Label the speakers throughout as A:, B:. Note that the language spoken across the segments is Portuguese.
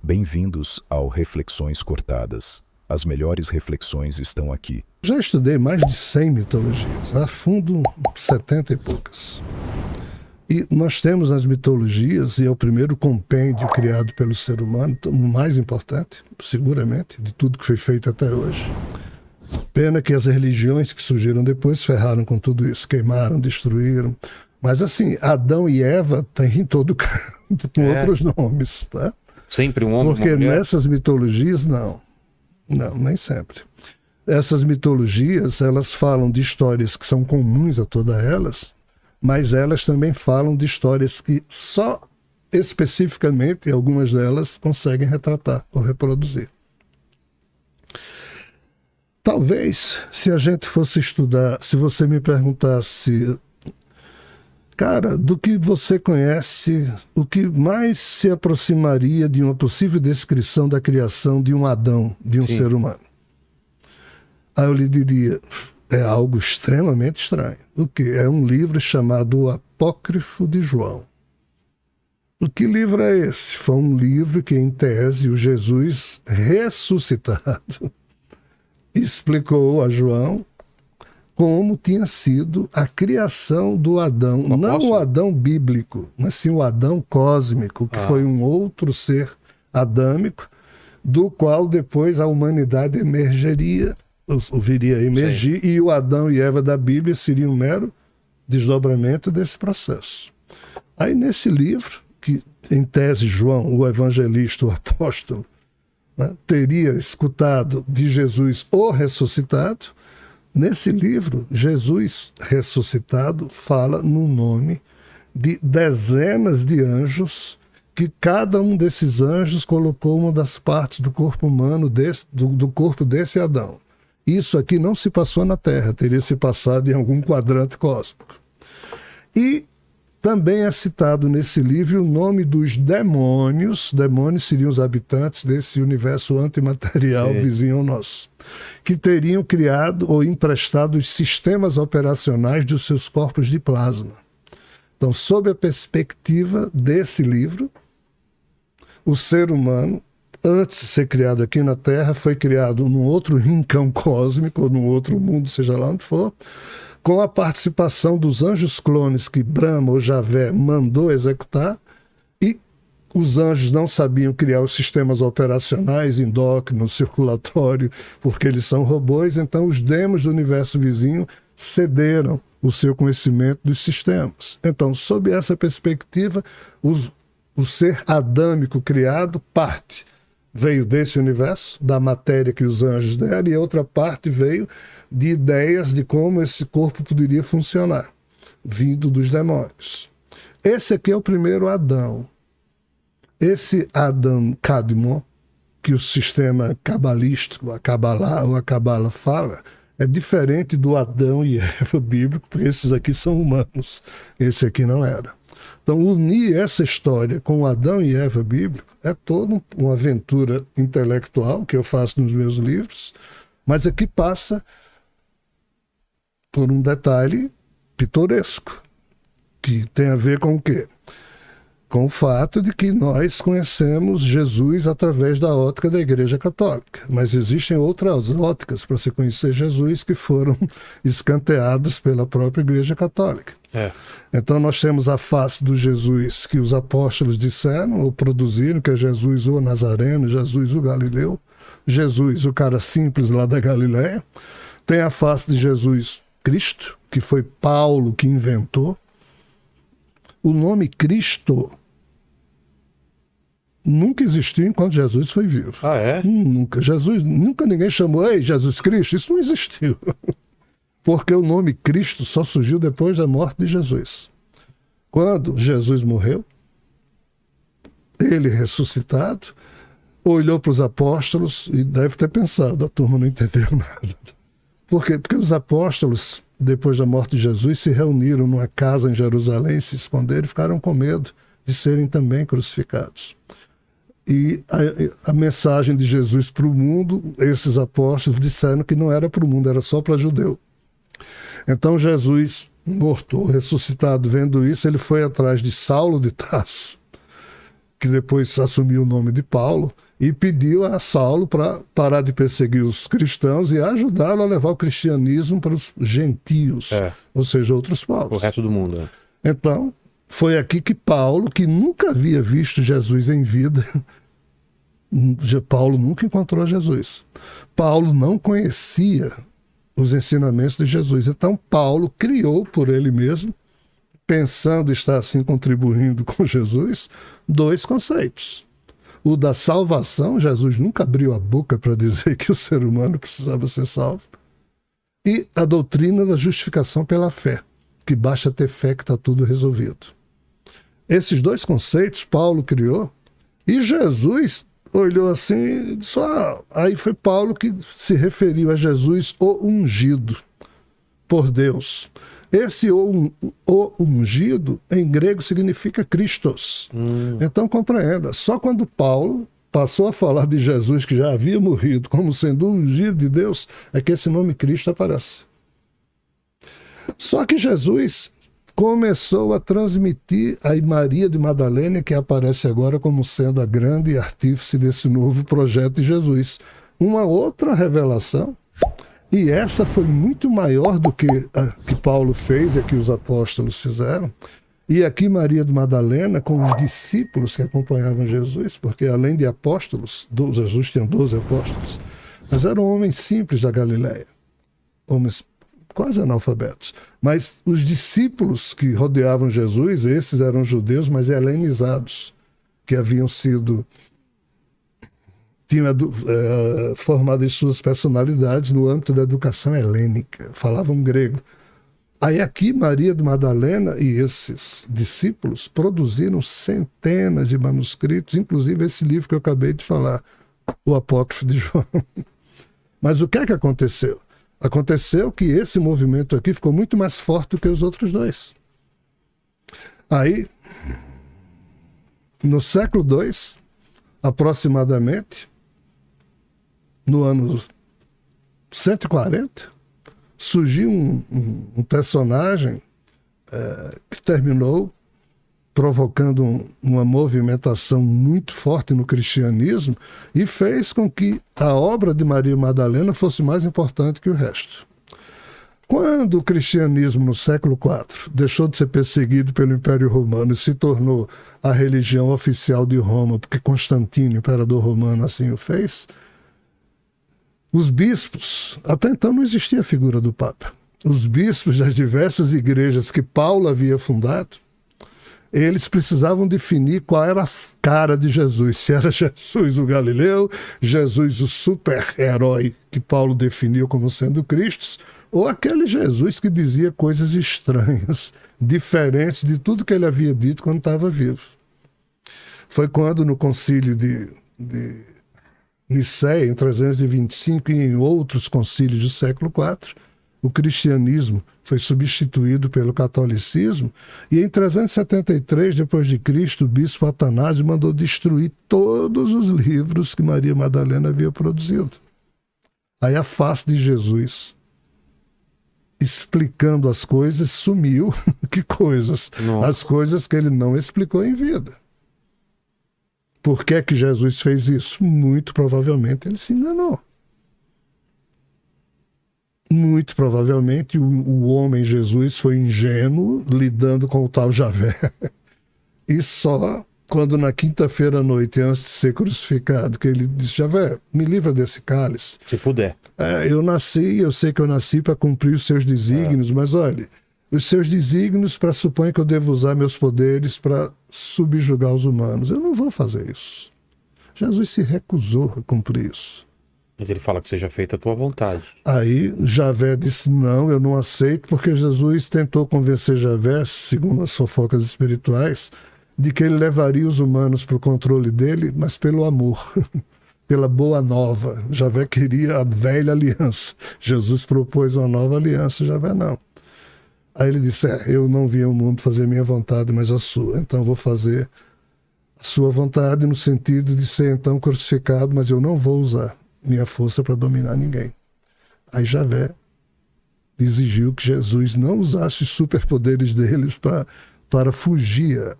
A: Bem-vindos ao Reflexões Cortadas. As melhores reflexões estão aqui.
B: Já estudei mais de 100 mitologias, a fundo 70 e poucas. E nós temos nas mitologias, e é o primeiro compêndio criado pelo ser humano, o mais importante, seguramente, de tudo que foi feito até hoje. Pena que as religiões que surgiram depois ferraram com tudo isso, queimaram, destruíram. Mas assim, Adão e Eva têm em todo canto, com outros nomes, tá?
C: Sempre um homem e
B: Porque
C: uma mulher?
B: nessas mitologias, não, nem sempre. Essas mitologias, elas falam de histórias que são comuns a todas elas, mas elas também falam de histórias que só especificamente algumas delas conseguem retratar ou reproduzir. Talvez, se a gente fosse estudar, se você me perguntasse, cara, do que você conhece, o que mais se aproximaria de uma possível descrição da criação de um Adão, de um ser humano? Aí eu lhe diria, é algo extremamente estranho. O quê? É um livro chamado O Apócrifo de João. O que livro é esse? Foi um livro que, em tese, o Jesus ressuscitado explicou a João como tinha sido a criação do Adão. Não o Adão bíblico, mas sim o Adão cósmico, que foi um outro ser adâmico, do qual depois a humanidade emergeria, ou viria a emergir, e o Adão e Eva da Bíblia seriam um mero desdobramento desse processo. Aí nesse livro, que em tese João, o evangelista, o apóstolo, né, teria escutado de Jesus o ressuscitado, nesse livro, Jesus ressuscitado fala no nome de dezenas de anjos, que cada um desses anjos colocou uma das partes do corpo humano, do corpo desse Adão. Isso aqui não se passou na Terra, teria se passado em algum quadrante cósmico. E também é citado nesse livro o nome dos demônios. Demônios seriam os habitantes desse universo antimaterial vizinho ao nosso, que teriam criado ou emprestado os sistemas operacionais dos seus corpos de plasma. Então, sob a perspectiva desse livro, o ser humano, antes de ser criado aqui na Terra, foi criado num outro rincão cósmico, ou num outro mundo, seja lá onde for, com a participação dos anjos clones que Brahma ou Javé mandou executar, e os anjos não sabiam criar os sistemas operacionais, endócrino, circulatório, porque eles são robôs, então os demos do universo vizinho cederam o seu conhecimento dos sistemas. Então, sob essa perspectiva, o ser adâmico criado, parte veio desse universo, da matéria que os anjos deram, e a outra parte veio de ideias de como esse corpo poderia funcionar, vindo dos demônios. Esse aqui é o primeiro Adão. Esse Adão Cadmon, que o sistema cabalístico, a Cabala fala, é diferente do Adão e Eva bíblico, porque esses aqui são humanos, esse aqui não era. Então, unir essa história com o Adão e Eva bíblico é toda uma aventura intelectual que eu faço nos meus livros, mas aqui passa por um detalhe pitoresco, que tem a ver com o quê? Com o fato de que nós conhecemos Jesus através da ótica da Igreja Católica, mas existem outras óticas para se conhecer Jesus que foram escanteadas pela própria Igreja Católica. Então nós temos a face do Jesus que os apóstolos disseram ou produziram, que é Jesus o Nazareno, Jesus o Galileu, Jesus o cara simples lá da Galileia. Tem a face de Jesus Cristo, que foi Paulo que inventou. O nome Cristo nunca existiu enquanto Jesus foi vivo. Nunca ninguém chamou, ei, Jesus Cristo, isso não existiu. Porque o nome Cristo só surgiu depois da morte de Jesus. Quando Jesus morreu, ele ressuscitado, olhou para os apóstolos e deve ter pensado, a turma não entendeu nada. Por quê? Porque os apóstolos, depois da morte de Jesus, se reuniram numa casa em Jerusalém, se esconderam e ficaram com medo de serem também crucificados. E a mensagem de Jesus para o mundo, esses apóstolos disseram que não era para o mundo, era só para judeu. Então Jesus, morto, ressuscitado, vendo isso, ele foi atrás de Saulo de Tarso, que depois assumiu o nome de Paulo, e pediu a Saulo para parar de perseguir os cristãos e ajudá-lo a levar o cristianismo para os gentios, ou seja, outros povos.
C: O resto do mundo.
B: Então, foi aqui que Paulo, que nunca havia visto Jesus em vida, Paulo nunca encontrou Jesus. Paulo não conhecia os ensinamentos de Jesus. Então, Paulo criou por ele mesmo, pensando estar assim contribuindo com Jesus, dois conceitos. O da salvação, Jesus nunca abriu a boca para dizer que o ser humano precisava ser salvo. E a doutrina da justificação pela fé, que basta ter fé que está tudo resolvido. Esses dois conceitos Paulo criou, e Jesus olhou assim e disse, aí foi Paulo que se referiu a Jesus, o ungido por Deus. Esse o ungido, em grego, significa Christos. Então, compreenda, só quando Paulo passou a falar de Jesus, que já havia morrido, como sendo ungido de Deus, é que esse nome Cristo aparece. Só que Jesus começou a transmitir a Maria de Madalena, que aparece agora como sendo a grande artífice desse novo projeto de Jesus. Uma outra revelação, e essa foi muito maior do que a que Paulo fez e a que os apóstolos fizeram. E aqui Maria de Madalena, com os discípulos que acompanhavam Jesus, porque além de apóstolos, Jesus tinha 12 apóstolos, mas eram homens simples da Galileia, homens quase analfabetos. Mas os discípulos que rodeavam Jesus, esses eram judeus, mas helenizados, que haviam sido... tinham formado as suas personalidades no âmbito da educação helênica, falavam grego. Aí aqui Maria de Madalena e esses discípulos produziram centenas de manuscritos, inclusive esse livro que eu acabei de falar, o Apócrifo de João. Mas o que é que aconteceu? Aconteceu que esse movimento aqui ficou muito mais forte do que os outros dois. Aí, no século II, aproximadamente, no ano 140, surgiu um personagem que terminou provocando uma movimentação muito forte no cristianismo e fez com que a obra de Maria Madalena fosse mais importante que o resto. Quando o cristianismo, no século IV, deixou de ser perseguido pelo Império Romano e se tornou a religião oficial de Roma, porque Constantino, imperador romano, assim o fez, os bispos, até então não existia a figura do Papa, os bispos das diversas igrejas que Paulo havia fundado, eles precisavam definir qual era a cara de Jesus, se era Jesus o Galileu, Jesus o super-herói que Paulo definiu como sendo Cristo, ou aquele Jesus que dizia coisas estranhas, diferentes de tudo que ele havia dito quando estava vivo. Foi quando no concílio de Nicéia, em 325, e em outros concílios do século IV, o cristianismo foi substituído pelo catolicismo, e em 373 d.C., o bispo Atanásio mandou destruir todos os livros que Maria Madalena havia produzido. Aí a face de Jesus, explicando as coisas, sumiu. Que coisas?
C: Nossa.
B: As coisas que ele não explicou em vida. Por que que Jesus fez isso? Muito provavelmente ele se enganou. Muito provavelmente o homem Jesus foi ingênuo, lidando com o tal Javé. E só quando na quinta-feira à noite, antes de ser crucificado, que ele disse, Javé, me livra desse cálice.
C: Se puder.
B: Eu sei que eu nasci para cumprir os seus desígnios, mas olha, os seus desígnios pressupõem que eu devo usar meus poderes para subjugar os humanos. Eu não vou fazer isso. Jesus se recusou a cumprir isso.
C: Mas ele fala que seja feita a tua vontade.
B: Aí Javé disse, não, eu não aceito, porque Jesus tentou convencer Javé, segundo as fofocas espirituais, de que ele levaria os humanos para o controle dele, mas pelo amor, pela boa nova. Javé queria a velha aliança. Jesus propôs uma nova aliança, Javé não. Aí ele disse, eu não vim ao mundo fazer minha vontade, mas a sua. Então vou fazer a sua vontade no sentido de ser então crucificado, mas eu não vou usar minha força para dominar ninguém. Aí Javé exigiu que Jesus não usasse os superpoderes deles para fugir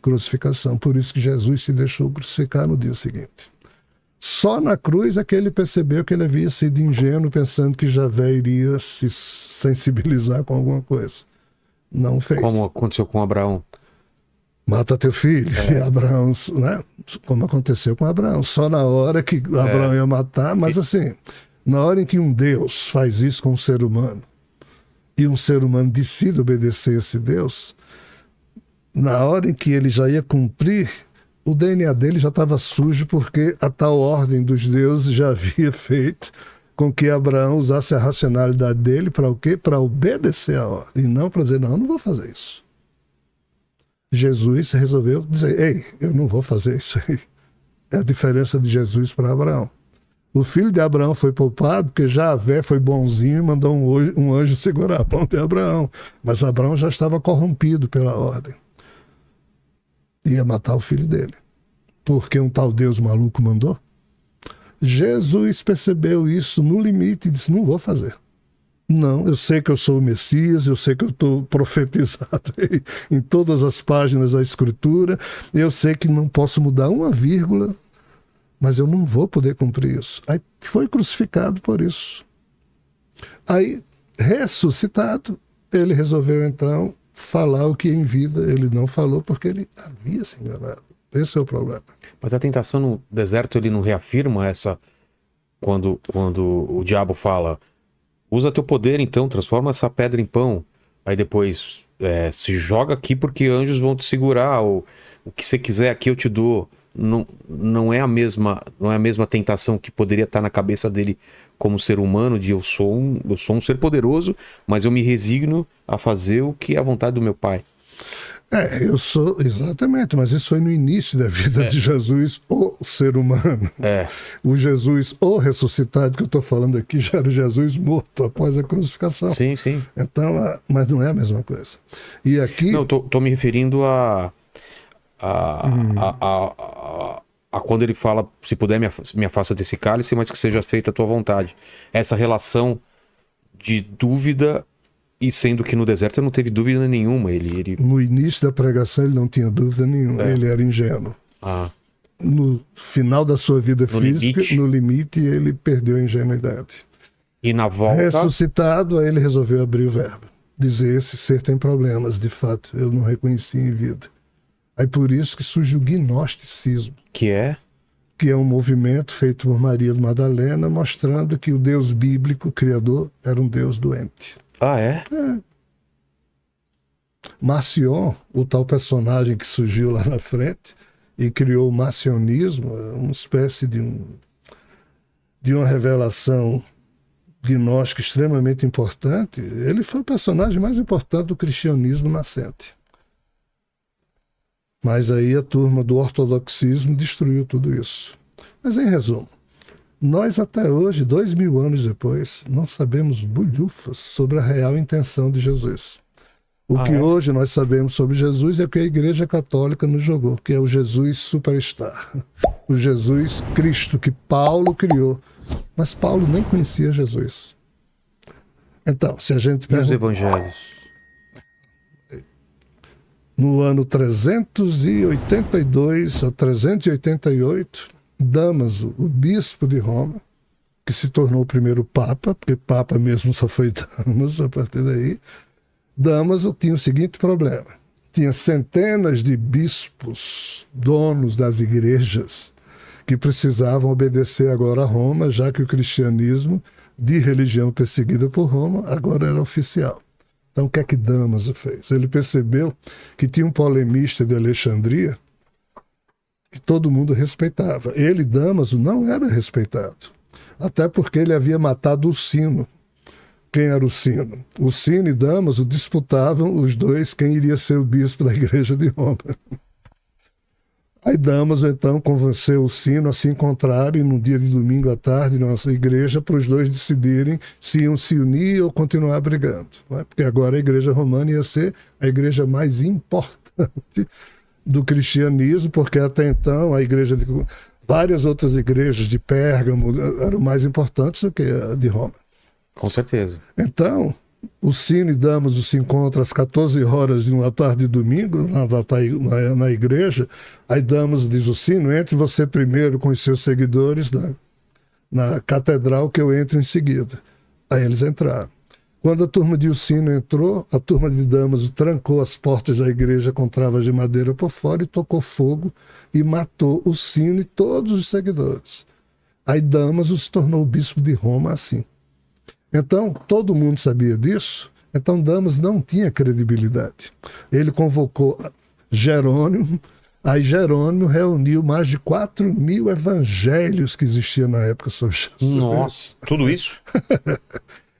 B: crucificação. Por isso que Jesus se deixou crucificar no dia seguinte. Só na cruz é que ele percebeu que ele havia sido ingênuo, pensando que Javé iria se sensibilizar com alguma coisa. Não fez.
C: Como aconteceu com Abraão.
B: Mata teu filho. E Abraão, né? Como aconteceu com Abraão. Só na hora que Abraão ia matar, mas assim, na hora em que um Deus faz isso com um ser humano, e um ser humano decide obedecer a esse Deus, na hora em que ele já ia cumprir, o DNA dele já estava sujo, porque a tal ordem dos deuses já havia feito com que Abraão usasse a racionalidade dele para o quê? Para obedecer a ordem, e não para dizer, não vou fazer isso. Jesus resolveu dizer, ei, eu não vou fazer isso aí. É a diferença de Jesus para Abraão. O filho de Abraão foi poupado porque Javé foi bonzinho e mandou um anjo segurar a mão de Abraão. Mas Abraão já estava corrompido pela ordem. Ia matar o filho dele. Porque um tal Deus maluco mandou. Jesus percebeu isso no limite e disse, não vou fazer. Não, eu sei que eu sou o Messias, eu sei que eu estou profetizado em todas as páginas da Escritura, eu sei que não posso mudar uma vírgula, mas eu não vou poder cumprir isso. Aí foi crucificado por isso. Aí, ressuscitado, ele resolveu então falar o que em vida ele não falou, porque ele havia se enganado. Esse é o problema.
C: Mas a tentação no deserto, ele não reafirma essa... Quando o diabo fala, usa teu poder então, transforma essa pedra em pão. Aí depois se joga aqui porque anjos vão te segurar, ou o que você quiser aqui eu te dou. Não é a mesma tentação que poderia estar na cabeça dele como ser humano, de eu sou um ser poderoso, mas eu me resigno a fazer o que é a vontade do meu pai.
B: Eu sou, exatamente, mas isso foi no início da vida de Jesus, o ser humano. O Jesus, o ressuscitado, que eu estou falando aqui, já era o Jesus morto após a crucificação.
C: Sim, sim.
B: Então, mas não é a mesma coisa. E aqui...
C: Não, estou me referindo a quando ele fala, se puder me afasta desse cálice, mas que seja feita a tua vontade. Essa relação de dúvida, e sendo que no deserto ele não teve dúvida nenhuma. Ele...
B: No início da pregação ele não tinha dúvida nenhuma, ele era ingênuo. No final da sua vida física, no limite, ele perdeu a ingenuidade.
C: E na volta...
B: Ressuscitado, aí ele resolveu abrir o verbo. Dizer, esse ser tem problemas, de fato, eu não reconheci em vida. Aí por isso que surge o gnosticismo.
C: Que é?
B: Que é um movimento feito por Maria Madalena, mostrando que o Deus bíblico, criador, era um Deus doente.
C: É?
B: Marcion, o tal personagem que surgiu lá na frente e criou o marcionismo, uma espécie de uma revelação gnóstica extremamente importante. Ele foi o personagem mais importante do cristianismo nascente. Mas aí a turma do ortodoxismo destruiu tudo isso. Mas em resumo, nós até hoje, 2000 anos depois, não sabemos bulhufas sobre a real intenção de Jesus. O que hoje nós sabemos sobre Jesus é o que a Igreja Católica nos jogou, que é o Jesus superstar. O Jesus Cristo que Paulo criou. Mas Paulo nem conhecia Jesus. Então, se a gente
C: pergunta... E os evangelhos?
B: No ano 382 a 388, Damaso, o bispo de Roma, que se tornou o primeiro papa, porque papa mesmo só foi Damaso a partir daí, Damaso tinha o seguinte problema: tinha centenas de bispos, donos das igrejas, que precisavam obedecer agora a Roma, já que o cristianismo, de religião perseguida por Roma, agora era oficial. Então, o que é que Damaso fez? Ele percebeu que tinha um polemista de Alexandria que todo mundo respeitava. Ele, Damaso, não era respeitado. Até porque ele havia matado o Sino. Quem era o Sino? O Sino e Damaso disputavam os dois quem iria ser o bispo da igreja de Roma. Aí Damaso, então, convenceu o Sino a se encontrarem num dia de domingo à tarde na nossa igreja para os dois decidirem se iam se unir ou continuar brigando. Não é? Porque agora a igreja romana ia ser a igreja mais importante do cristianismo, porque até então a igreja várias outras igrejas de Pérgamo eram mais importantes do que a de Roma.
C: Com certeza.
B: Então, o Sino e Damaso se encontram às 14 horas de uma tarde de domingo na igreja. Aí Damaso diz o Sino: entre você primeiro com os seus seguidores na catedral, que eu entro em seguida. Aí eles entraram. Quando a turma de Ursino entrou, a turma de Damaso trancou as portas da igreja com travas de madeira por fora e tocou fogo e matou Ursino e todos os seguidores. Aí Damaso se tornou o bispo de Roma assim. Então, todo mundo sabia disso. Então, Damaso não tinha credibilidade. Ele convocou Jerônimo. Aí Jerônimo reuniu mais de 4.000 evangelhos que existiam na época sobre Jesus.
C: Nossa, tudo isso?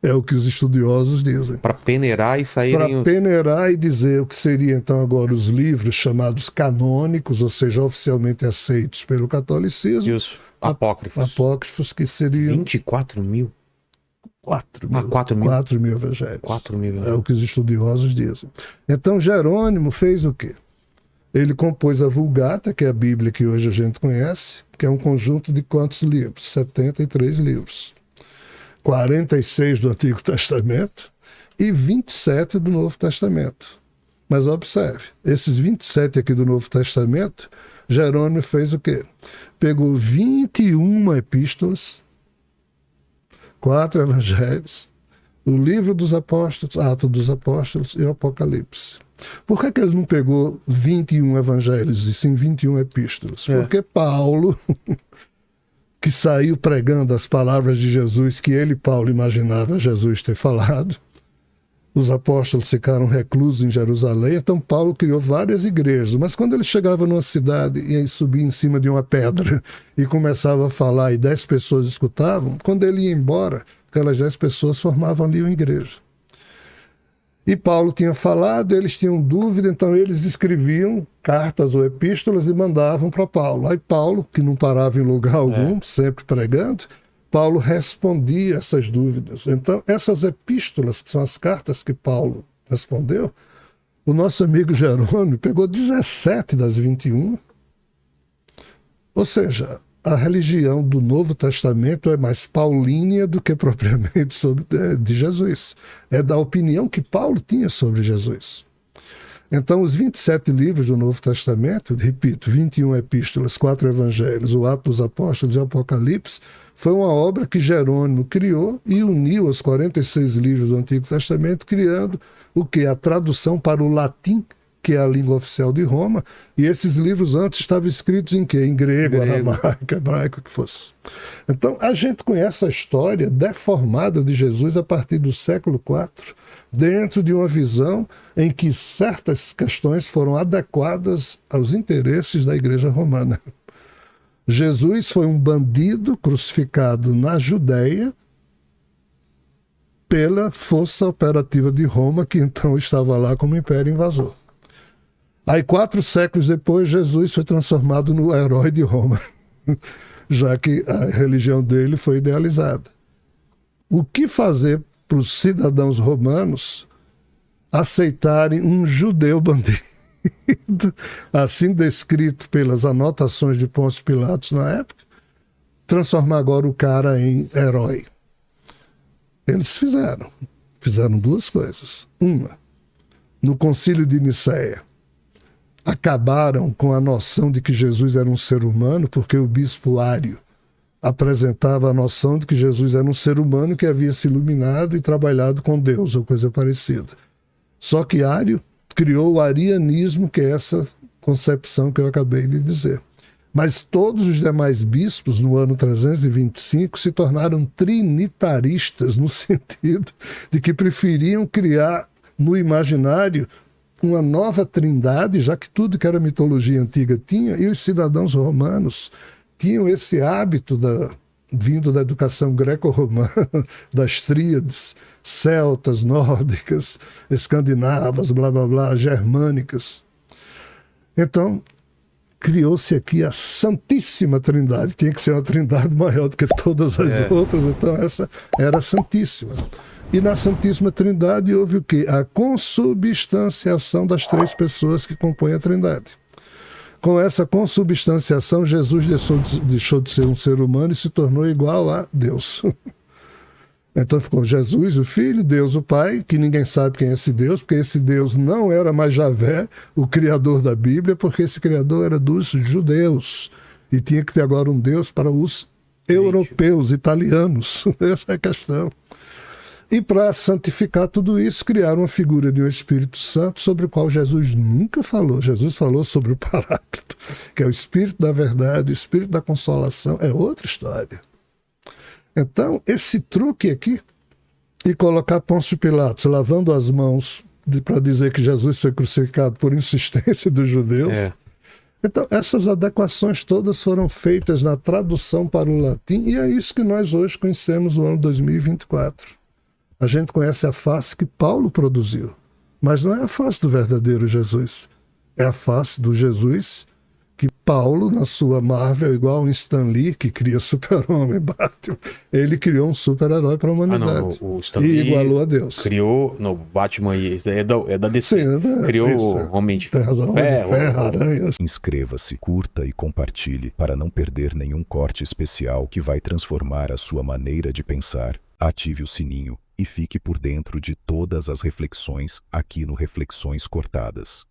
B: É o que os estudiosos dizem.
C: Para peneirar e saírem...
B: Para peneirar e dizer o que seria então agora os livros chamados canônicos, ou seja, oficialmente aceitos pelo catolicismo.
C: E os apócrifos.
B: Apócrifos que seriam...
C: 24 mil?
B: 4 mil.
C: 4 mil.
B: 4 mil evangelhos.
C: 4 mil.
B: É o que os estudiosos dizem. Então Jerônimo fez o quê? Ele compôs a Vulgata, que é a Bíblia que hoje a gente conhece, que é um conjunto de quantos livros? 73 livros. 46 do Antigo Testamento e 27 do Novo Testamento. Mas observe, esses 27 aqui do Novo Testamento, Jerônimo fez o quê? Pegou 21 epístolas, 4 evangelhos, o livro dos apóstolos, Atos dos Apóstolos e o Apocalipse. Por que ele não pegou 21 evangelhos e sim 21 epístolas? Porque Paulo, que saiu pregando as palavras de Jesus que ele, Paulo, imaginava Jesus ter falado, os apóstolos ficaram reclusos em Jerusalém, então Paulo criou várias igrejas, mas quando ele chegava numa cidade e subia em cima de uma pedra e começava a falar e 10 pessoas escutavam, quando ele ia embora, aquelas 10 pessoas formavam ali uma igreja. E Paulo tinha falado, eles tinham dúvida, então eles escreviam cartas ou epístolas e mandavam para Paulo. Aí Paulo, que não parava em lugar algum, sempre pregando, Paulo respondia essas dúvidas. Então, essas epístolas, que são as cartas que Paulo respondeu, o nosso amigo Jerônimo pegou 17 das 21. Ou seja, a religião do Novo Testamento é mais paulínea do que propriamente de Jesus. É da opinião que Paulo tinha sobre Jesus. Então, os 27 livros do Novo Testamento, repito, 21 epístolas, 4 evangelhos, o Atos dos Apóstolos e o Apocalipse, foi uma obra que Jerônimo criou e uniu aos 46 livros do Antigo Testamento, criando o que? A tradução para o latim, que é a língua oficial de Roma, e esses livros antes estavam escritos em quê? Em grego, aramaico, hebraico, o que fosse. Então, a gente conhece a história deformada de Jesus a partir do século IV, dentro de uma visão em que certas questões foram adequadas aos interesses da Igreja Romana. Jesus foi um bandido crucificado na Judéia pela força operativa de Roma, que então estava lá como império invasor. Aí, 4 séculos depois, Jesus foi transformado no herói de Roma, já que a religião dele foi idealizada. O que fazer para os cidadãos romanos aceitarem um judeu bandido, assim descrito pelas anotações de Pôncio Pilatos na época, transformar agora o cara em herói? Eles fizeram 2 coisas. Uma, no Concílio de Nicéia, acabaram com a noção de que Jesus era um ser humano, porque o bispo Ário apresentava a noção de que Jesus era um ser humano que havia se iluminado e trabalhado com Deus, ou coisa parecida. Só que Ário criou o arianismo, que é essa concepção que eu acabei de dizer. Mas todos os demais bispos, no ano 325, se tornaram trinitaristas, no sentido de que preferiam criar no imaginário uma nova trindade, já que tudo que era mitologia antiga tinha, e os cidadãos romanos tinham esse hábito vindo da educação greco-romana, das tríades celtas, nórdicas, escandinavas, blá blá blá, germânicas. Então, criou-se aqui a Santíssima Trindade. Tinha que ser uma trindade maior do que todas as outras, então essa era a Santíssima. E na Santíssima Trindade houve o quê? A consubstanciação das 3 pessoas que compõem a Trindade. Com essa consubstanciação, Jesus deixou de ser um ser humano e se tornou igual a Deus. Então ficou Jesus, o Filho, Deus, o Pai, que ninguém sabe quem é esse Deus, porque esse Deus não era mais Javé, o criador da Bíblia, porque esse criador era dos judeus. E tinha que ter agora um Deus para os europeus, italianos. Essa é a questão. E para santificar tudo isso, criaram uma figura de um Espírito Santo sobre o qual Jesus nunca falou. Jesus falou sobre o Paráclito, que é o Espírito da verdade, o Espírito da consolação, é outra história. Então, esse truque aqui, e colocar Pôncio Pilatos lavando as mãos para dizer que Jesus foi crucificado por insistência dos judeus. Então, essas adequações todas foram feitas na tradução para o latim, e é isso que nós hoje conhecemos no ano 2024. A gente conhece a face que Paulo produziu, mas não é a face do verdadeiro Jesus. É a face do Jesus que Paulo, na sua Marvel, igual um Stan Lee, que cria super-homem, Batman, ele criou um super-herói para a humanidade.
C: O Stan
B: e
C: Lee
B: igualou a Deus.
C: Criou, no Batman, é da DC.
B: Sim,
C: criou
B: isso,
C: o Homem de
B: Ferro, Aranha.
A: Inscreva-se, curta e compartilhe para não perder nenhum corte especial que vai transformar a sua maneira de pensar. Ative o sininho e fique por dentro de todas as reflexões aqui no Reflexões Cortadas.